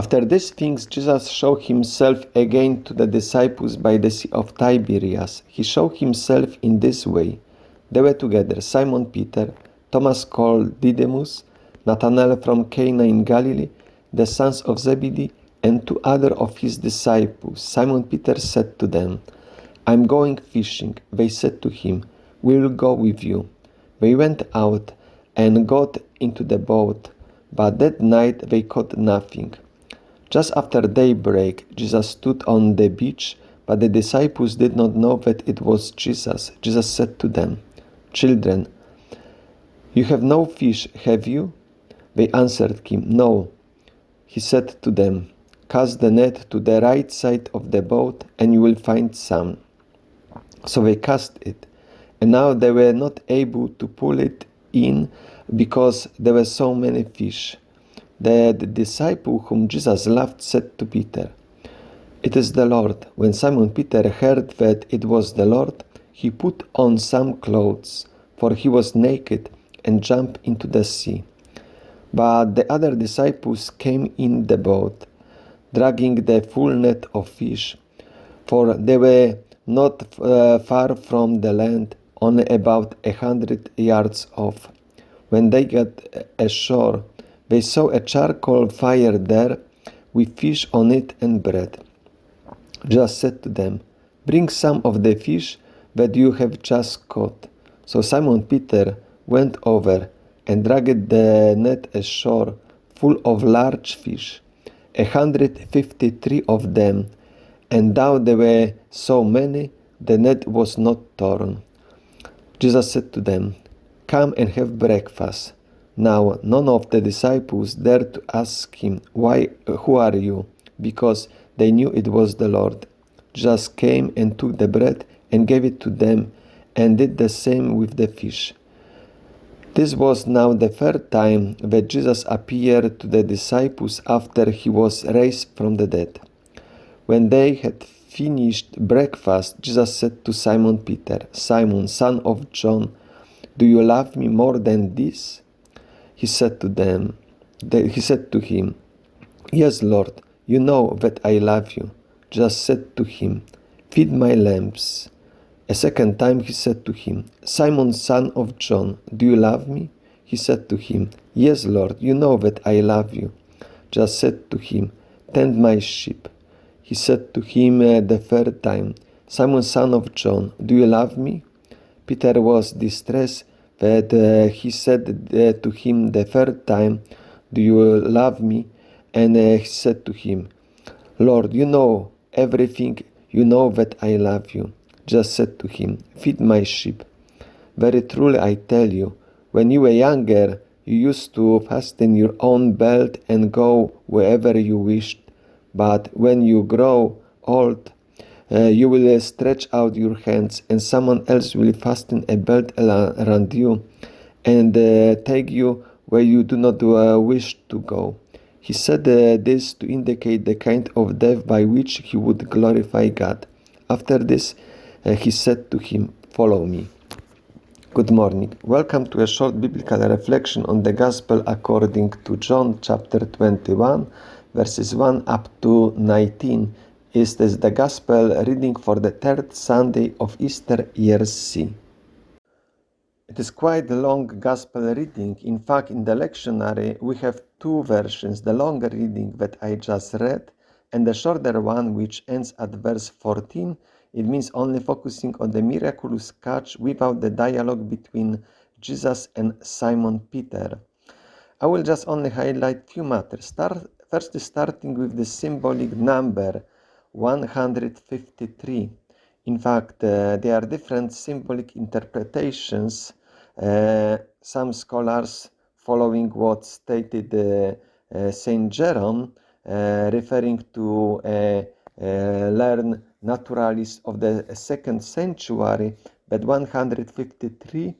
After these things, Jesus showed himself again to the disciples by the Sea of Tiberias. He showed himself in this way. They were together, Simon Peter, Thomas called Didymus, Nathanael from Cana in Galilee, the sons of Zebedee, and two other of his disciples. Simon Peter said to them, "I am going fishing." They said to him, "We will go with you." They went out and got into the boat, but that night they caught nothing. Just after daybreak, Jesus stood on the beach, but the disciples did not know that it was Jesus. Jesus said to them, "Children, you have no fish, have you?" They answered him, "No." He said to them, "Cast the net to the right side of the boat, and you will find some." So they cast it, and now they were not able to pull it in because there were so many fish. The disciple whom Jesus loved said to Peter, "It is the Lord." When Simon Peter heard that it was the Lord, he put on some clothes, for he was naked, and jumped into the sea. But the other disciples came in the boat, dragging the full net of fish, for they were not far from the land, only about 100 yards off. When they got ashore, they saw a charcoal fire there, with fish on it and bread. Jesus said to them, "Bring some of the fish that you have just caught." So Simon Peter went over and dragged the net ashore, full of large fish, 153 of them, and though there were so many, the net was not torn. Jesus said to them, "Come and have breakfast." Now none of the disciples dared to ask him, "Who are you?" because they knew it was the Lord. Jesus came and took the bread and gave it to them, and did the same with the fish. This was now the third time that Jesus appeared to the disciples after he was raised from the dead. When they had finished breakfast, Jesus said to Simon Peter, "Simon, son of John, do you love me more than this?" He said to him, "Yes, Lord, you know that I love you." Jesus said to him, "Feed my lambs." A second time he said to him, "Simon, son of John, do you love me?" He said to him, "Yes, Lord, you know that I love you." Jesus said to him, "Tend my sheep." He said to him the third time, "Simon, son of John, do you love me?" Peter was distressed that he said to him the third time, "Do you love me?" And he said to him, "Lord, you know everything. You know that I love you." Jesus said to him, "Feed my sheep. Very truly I tell you, when you were younger, you used to fasten your own belt and go wherever you wished. But when you grow old, you will stretch out your hands, and someone else will fasten a belt around you and take you where you do not wish to go." He said this to indicate the kind of death by which he would glorify God. After this, he said to him, "Follow me." Good morning. Welcome to a short biblical reflection on the Gospel according to John chapter 21, verses 1 up to 19. Is this the Gospel reading for the third Sunday of Easter year C? It is quite a long Gospel reading. In fact, in the lectionary, we have two versions, the longer reading that I just read and the shorter one which ends at verse 14. It means only focusing on the miraculous catch without the dialogue between Jesus and Simon Peter. I will just only highlight few matters. First, starting with the symbolic number 153. In fact, there are different symbolic interpretations. Some scholars, following what stated Saint Jerome, referring to a learned naturalist of the 2nd century, that 153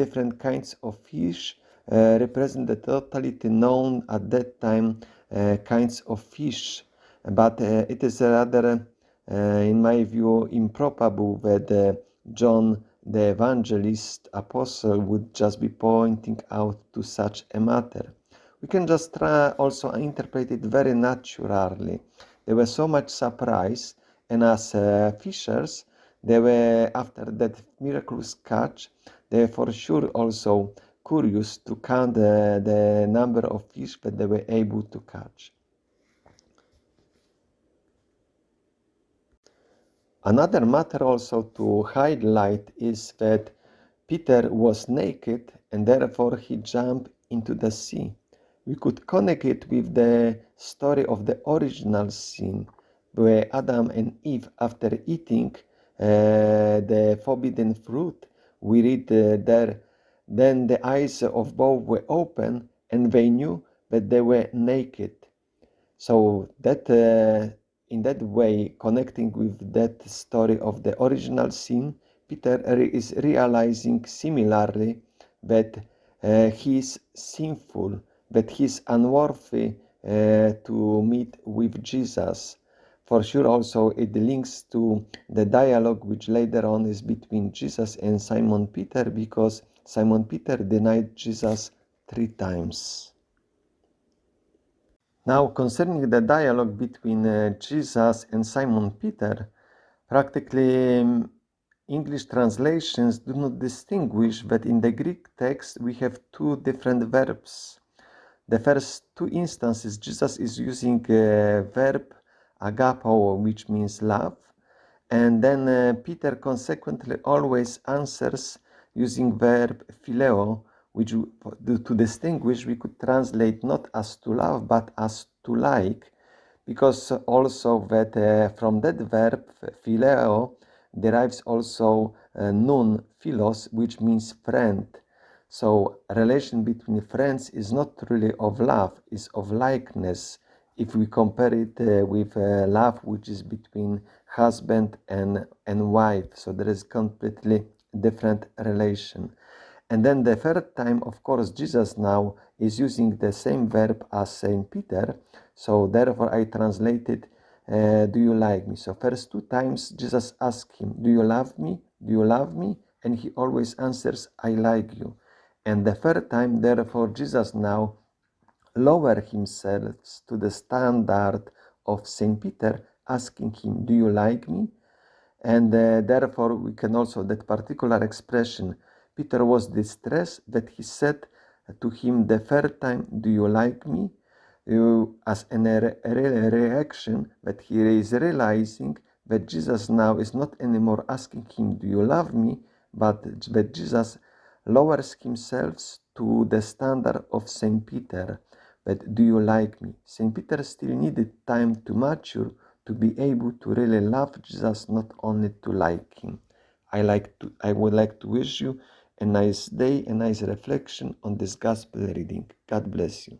different kinds of fish represent the totality known at that time kinds of fish. But it is rather, in my view, improbable that John the Evangelist Apostle would just be pointing out to such a matter. We can just also interpret it very naturally. They were so much surprised, and as fishers, they were, after that miraculous catch, they were for sure also curious to count the number of fish that they were able to catch. Another matter also to highlight is that Peter was naked and therefore he jumped into the sea. We could connect it with the story of the original sin where Adam and Eve, after eating the forbidden fruit, we read there, then the eyes of both were open and they knew that they were naked. So that in that way, connecting with that story of the original sin, Peter is realizing similarly that he is sinful, that he is unworthy to meet with Jesus. For sure, also it links to the dialogue which later on is between Jesus and Simon Peter, because Simon Peter denied Jesus 3 times. Now, concerning the dialogue between Jesus and Simon Peter, practically English translations do not distinguish that in the Greek text we have two different verbs. The first two instances, Jesus is using verb agapo, which means love, and then Peter consequently always answers using verb phileo, which to distinguish we could translate not as to love but as to like, because also that from that verb phileo derives also nun philos, which means friend. So relation between friends is not really of love, is of likeness. If we compare it with love which is between husband and wife, so there is completely different relation. And then the third time, of course, Jesus now is using the same verb as Saint Peter. So therefore I translated, do you like me? So first 2 times Jesus asked him, do you love me? Do you love me? And he always answers, I like you. And the third time, therefore, Jesus now lower himself to the standard of Saint Peter, asking him, do you like me? And therefore we can also, that particular expression, Peter was distressed that he said to him the third time, do you like me? As a reaction that he is realizing that Jesus now is not anymore asking him, do you love me? But that Jesus lowers himself to the standard of Saint Peter. But do you like me? Saint Peter still needed time to mature to be able to really love Jesus, not only to like him. I would like to wish you a nice day, a nice reflection on this gospel reading. God bless you.